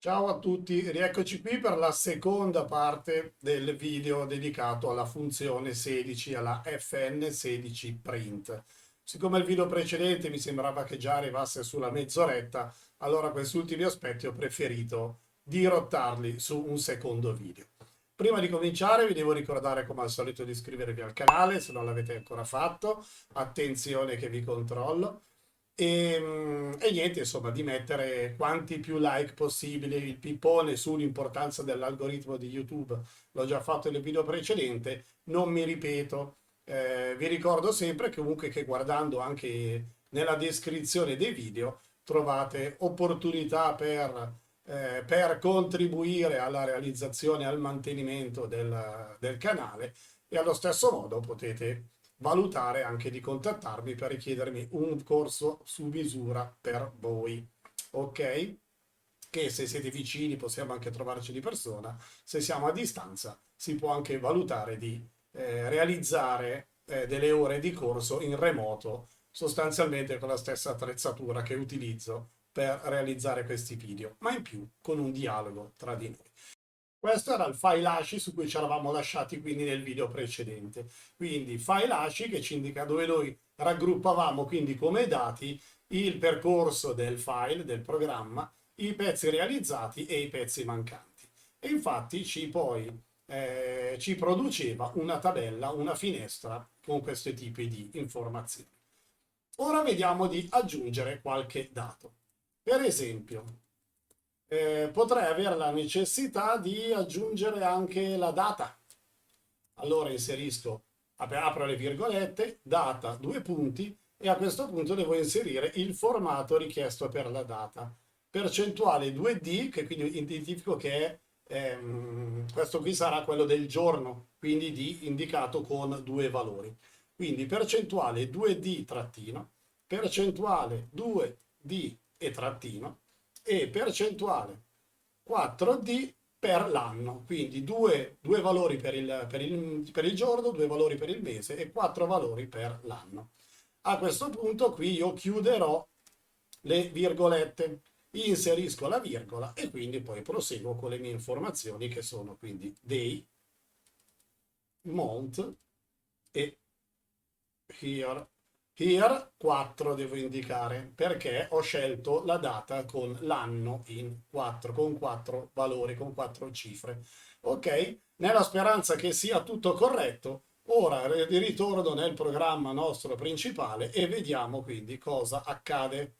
Ciao a tutti, rieccoci qui per la seconda parte del video dedicato alla funzione 16, alla FN16 print. Siccome il video precedente mi sembrava che già arrivasse sulla mezz'oretta, allora questi ultimi aspetti ho preferito dirottarli su un secondo video. Prima di cominciare vi devo ricordare come al solito di iscrivervi al canale se non l'avete ancora fatto, attenzione che vi controllo. E niente, insomma, di mettere quanti più like possibile. Il pippone sull'importanza dell'algoritmo di YouTube l'ho già fatto nel video precedente, non mi ripeto. Vi ricordo sempre che comunque che guardando anche nella descrizione dei video trovate opportunità per contribuire alla realizzazione e al mantenimento del canale e allo stesso modo potete valutare anche di contattarmi per richiedermi un corso su misura per voi. Ok? Che se siete vicini possiamo anche trovarci di persona, se siamo a distanza si può anche valutare di realizzare delle ore di corso in remoto, sostanzialmente con la stessa attrezzatura che utilizzo per realizzare questi video, ma in più con un dialogo tra di noi. Questo era il file ASCII su cui ci eravamo lasciati quindi nel video precedente. Quindi file ASCII che ci indica dove noi raggruppavamo quindi come dati il percorso del file, del programma, i pezzi realizzati e i pezzi mancanti. E infatti ci produceva una tabella, una finestra con questi tipi di informazioni. Ora vediamo di aggiungere qualche dato. Per esempio, potrei avere la necessità di aggiungere anche la data. Allora inserisco, apro le virgolette, data, due punti, e a questo punto devo inserire il formato richiesto per la data. Percentuale 2D, che quindi identifico che questo qui sarà quello del giorno, quindi D indicato con due valori. Quindi percentuale 2D trattino, percentuale 2D e trattino, e percentuale 4D per l'anno, quindi due valori per il giorno, due valori per il mese e quattro valori per l'anno. A questo punto qui io chiuderò le virgolette, inserisco la virgola e quindi poi proseguo con le mie informazioni che sono quindi day, month e year. Here 4 devo indicare perché ho scelto la data con l'anno in 4, con 4 valori, con 4 cifre. Ok? Nella speranza che sia tutto corretto, ora ritorno nel programma nostro principale e vediamo quindi cosa accade.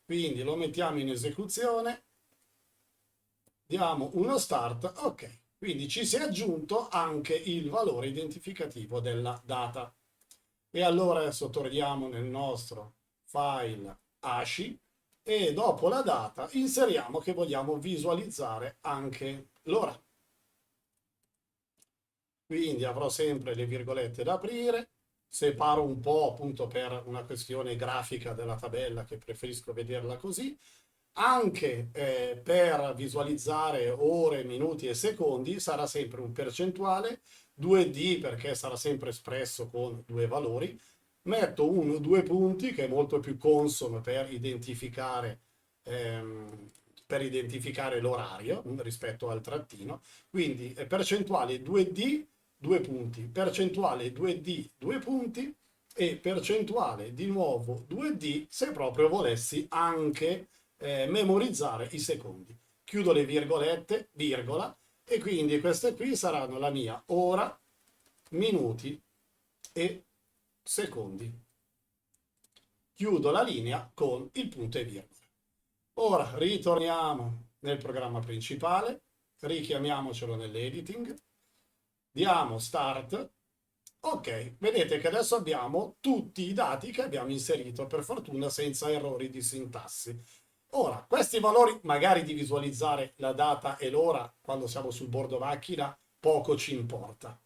Quindi lo mettiamo in esecuzione, diamo uno start, ok. Quindi ci si è aggiunto anche il valore identificativo della data. E allora adesso torniamo nel nostro file ASCII e dopo la data inseriamo che vogliamo visualizzare anche l'ora. Quindi avrò sempre le virgolette da aprire, separo un po' appunto per una questione grafica della tabella che preferisco vederla così, anche per visualizzare ore, minuti e secondi sarà sempre un percentuale, 2D perché sarà sempre espresso con due valori, metto due punti che è molto più consono per identificare l'orario rispetto al trattino, quindi percentuale 2D, due punti, percentuale 2D, due punti e percentuale di nuovo 2D se proprio volessi anche memorizzare i secondi. Chiudo le virgolette, virgola, e quindi queste qui saranno la mia ora, minuti e secondi. Chiudo la linea con il punto e virgola. Ora ritorniamo nel programma principale, richiamiamocelo nell'editing, diamo start. Ok, vedete che adesso abbiamo tutti i dati che abbiamo inserito, per fortuna senza errori di sintassi. Ora, questi valori, magari di visualizzare la data e l'ora quando siamo sul bordo macchina, poco ci importa.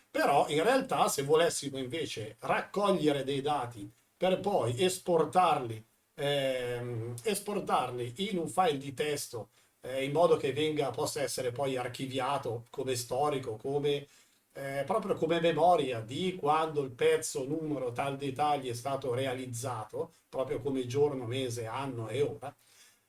Però in realtà se volessimo invece raccogliere dei dati per poi esportarli in un file di testo in modo che possa essere poi archiviato come storico, proprio come memoria di quando il pezzo numero tal dei tagli è stato realizzato, proprio come giorno, mese, anno e ora.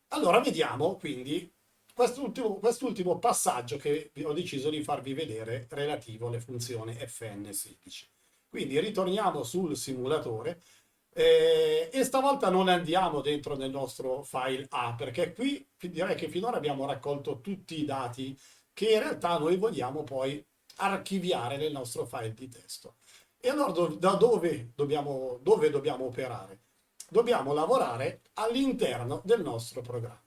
Allora vediamo quindi quest'ultimo passaggio che ho deciso di farvi vedere relativo alle funzioni FN16. Quindi ritorniamo sul simulatore e stavolta non andiamo dentro nel nostro file A, perché qui direi che finora abbiamo raccolto tutti i dati che in realtà noi vogliamo poi archiviare nel nostro file di testo. E allora da dove dobbiamo operare? Dobbiamo lavorare all'interno del nostro programma.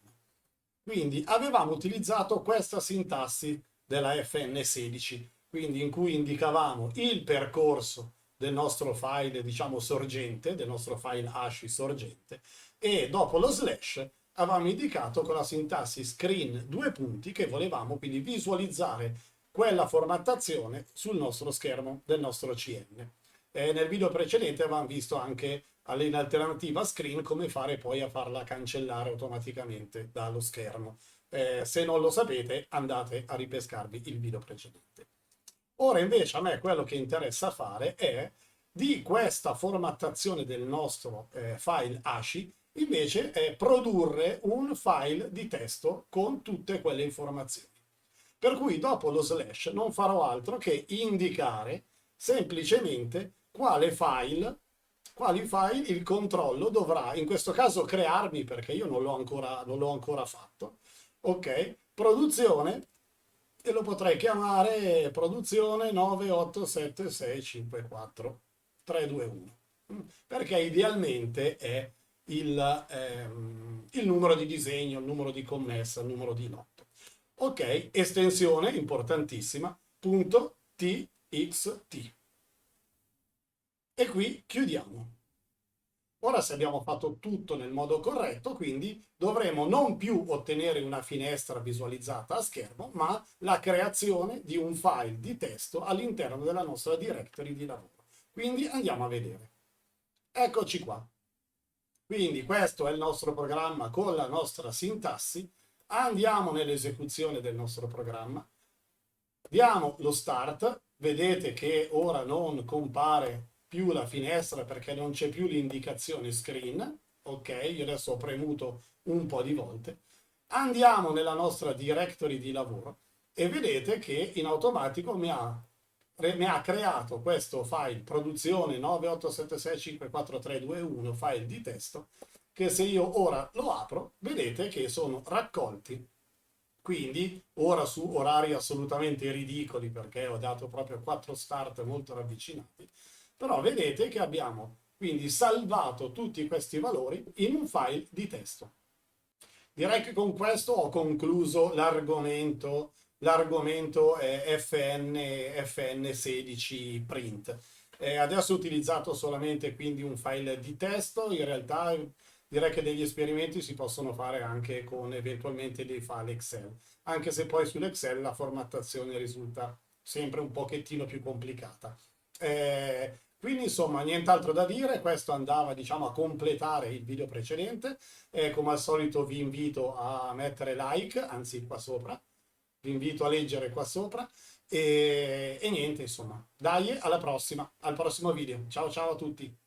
Quindi avevamo utilizzato questa sintassi della FN16, quindi in cui indicavamo il percorso del nostro file, diciamo, sorgente, del nostro file hash sorgente, e dopo lo slash avevamo indicato con la sintassi screen due punti che volevamo quindi visualizzare quella formattazione sul nostro schermo del nostro CN. Nel video precedente avevamo visto anche in alternativa screen come fare poi a farla cancellare automaticamente dallo schermo. Se non lo sapete andate a ripescarvi il video precedente. Ora invece a me quello che interessa fare è di questa formattazione del nostro file ASCII invece produrre un file di testo con tutte quelle informazioni. Per cui dopo lo slash non farò altro che indicare semplicemente quali file il controllo dovrà, in questo caso, crearmi, perché io non l'ho ancora fatto. Ok, produzione, e lo potrei chiamare produzione 987654321, perché idealmente è il numero di disegno, il numero di commessa, il numero di lotto. Ok, estensione importantissima, punto .txt. E qui chiudiamo. Ora se abbiamo fatto tutto nel modo corretto, quindi dovremo non più ottenere una finestra visualizzata a schermo, ma la creazione di un file di testo all'interno della nostra directory di lavoro. Quindi andiamo a vedere. Eccoci qua. Quindi questo è il nostro programma con la nostra sintassi. Andiamo nell'esecuzione del nostro programma. Diamo lo start. Vedete che ora non compare più la finestra perché non c'è più l'indicazione screen. Ok, io adesso ho premuto un po' di volte. Andiamo nella nostra directory di lavoro e vedete che in automatico mi ha creato questo file produzione 987654321, file di testo, che se io ora lo apro vedete che sono raccolti. Quindi ora su orari assolutamente ridicoli perché ho dato proprio 4 start molto ravvicinati, però vedete che abbiamo quindi salvato tutti questi valori in un file di testo. Direi che con questo ho concluso l'argomento FN16 print. Adesso ho utilizzato solamente quindi un file di testo, in realtà direi che degli esperimenti si possono fare anche con eventualmente dei file Excel, anche se poi sull'Excel la formattazione risulta sempre un pochettino più complicata. Quindi insomma nient'altro da dire, questo andava diciamo a completare il video precedente. Come al solito vi invito a mettere like, anzi qua sopra, vi invito a leggere qua sopra e niente insomma, dai alla prossima, al prossimo video, ciao ciao a tutti.